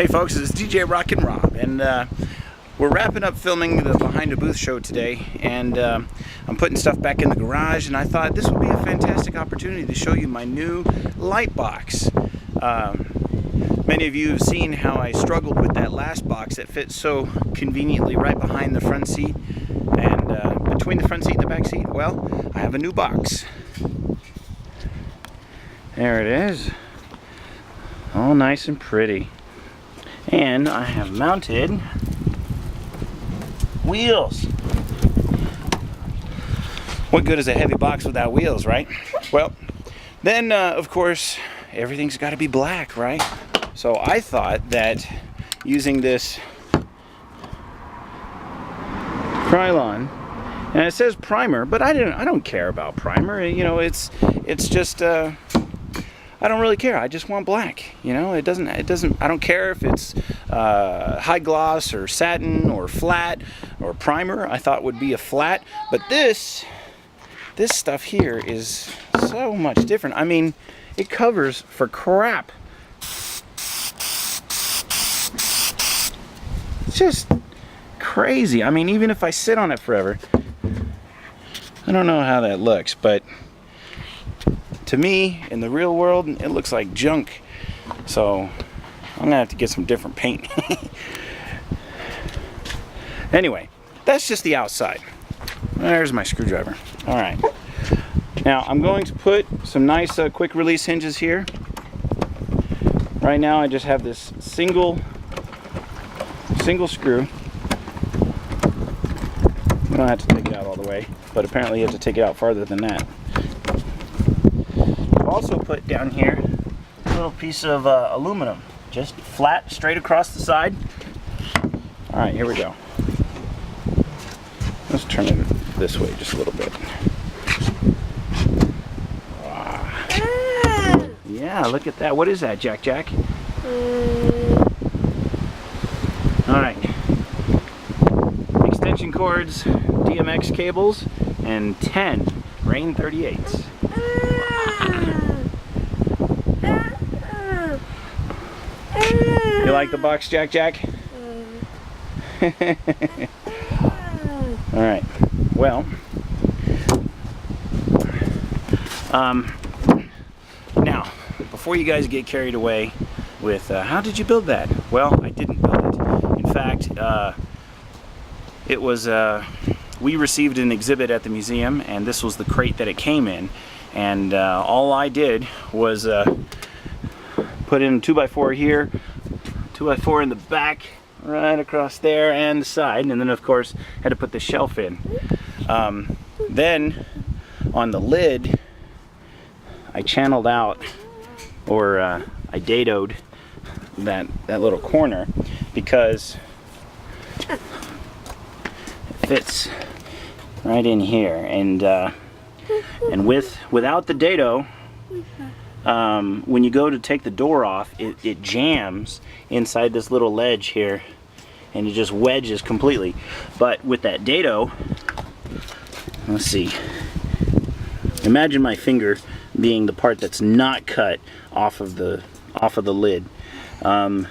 Hey folks, this is DJRockinRob, and we're wrapping up filming the Behind a Booth show today, and I'm putting stuff back in the garage, and I thought this would be a fantastic opportunity to show you my new light box. Many of you have seen how I struggled with that last box that fits so conveniently right behind the front seat, and between the front seat and the back seat, well, I have a new box. There it is, all nice and pretty. And I have mounted wheels. What good is a heavy box without wheels, right? Well, then of course everything's got to be black, right? So I thought that using this Krylon, and it says primer, but I don't care about primer. You know, it's just I don't really care. I just want black. You know, it doesn't. I don't care if it's high gloss or satin or flat or primer. I thought would be a flat, but this stuff here is so much different. I mean, it covers for crap. It's just crazy. I mean, even if I sit on it forever, I don't know how that looks, but to me, in the real world, it looks like junk. So I'm gonna have to get some different paint. Anyway, that's just the outside. There's my screwdriver. All right. Now I'm going to put some nice quick release hinges here. Right now I just have this single screw. You don't have to take it out all the way, but apparently you have to take it out farther than that. Also put down here a little piece of aluminum, just flat, straight across the side. All right, here we go. Let's turn it this way just a little bit. Wow. Yeah, look at that. What is that, Jack? All right. Extension cords, DMX cables, and 10 Rain 38s. You like the box, Jack? All right. Well, now, before you guys get carried away with how did you build that? Well, I didn't build it. In fact, it was we received an exhibit at the museum, and this was the crate that it came in, and all I did was put in a 2x4 here, 2x4 in the back, right across there, and the side, and then of course had to put the shelf in. Then on the lid, I channeled out, or I dadoed that little corner, because it fits right in here, and without the dado, when you go to take the door off, it jams inside this little ledge here, and it just wedges completely. But with that dado, let's see, imagine my finger being the part that's not cut off of the lid, all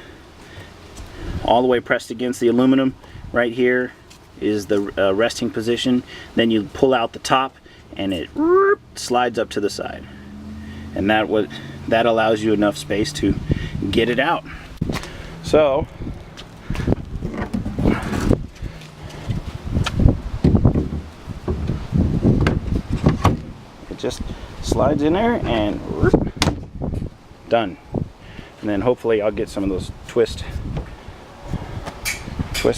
the way pressed against the aluminum. Right here is the resting position. Then you pull out the top, and it slides up to the side. And that allows you enough space to get it out. So it just slides in there and done. And then hopefully I'll get some of those twist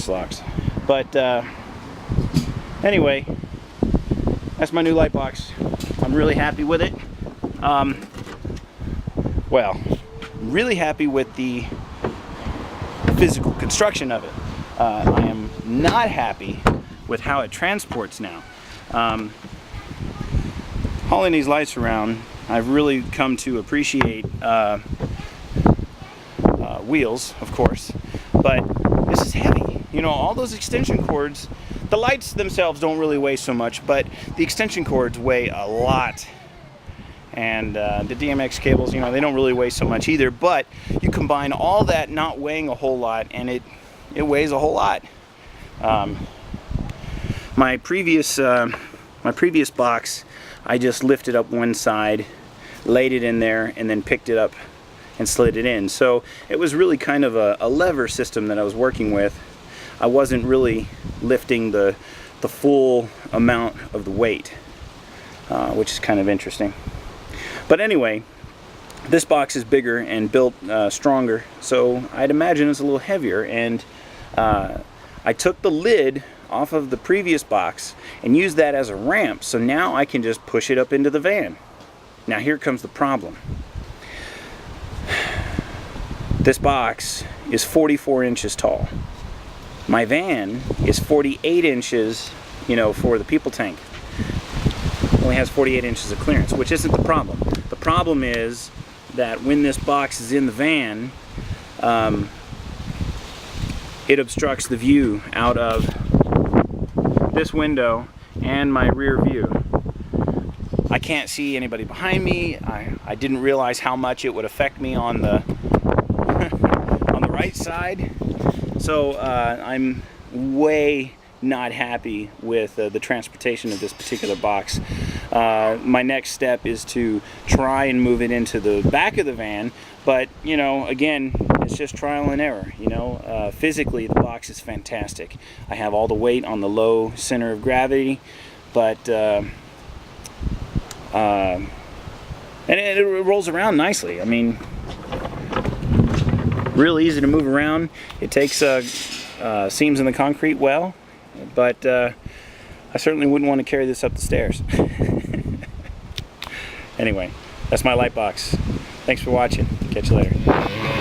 locks. But anyway, that's my new light box. I'm really happy with it. Well, really happy with the physical construction of it. I am not happy with how it transports now. Hauling these lights around, I've really come to appreciate wheels, of course, but this is heavy. You know, all those extension cords, the lights themselves don't really weigh so much, but the extension cords weigh a lot. and the DMX cables, you know, they don't really weigh so much either, but you combine all that not weighing a whole lot, and it weighs a whole lot. My previous box, I just lifted up one side, laid it in there, and then picked it up and slid it in. So it was really kind of a lever system that I was working with. I wasn't really lifting the full amount of the weight, which is kind of interesting. But anyway, this box is bigger and built stronger, so I'd imagine it's a little heavier, and I took the lid off of the previous box and used that as a ramp, so now I can just push it up into the van. Now here comes the problem. This box is 44 inches tall. My van is 48 inches, you know, for the people tank. Only has 48 inches of clearance, which isn't the problem. The problem is that when this box is in the van, it obstructs the view out of this window and my rear view. I can't see anybody behind me. I didn't realize how much it would affect me on the on the right side. So I'm way not happy with the transportation of this particular box. My next step is to try and move it into the back of the van, but you know, again, it's just trial and error. You know, physically the box is fantastic. I have all the weight on the low center of gravity, but and it rolls around nicely. I mean, real easy to move around. It takes seams in the concrete well, but I certainly wouldn't want to carry this up the stairs. Anyway, that's my light box. Thanks for watching. Catch you later.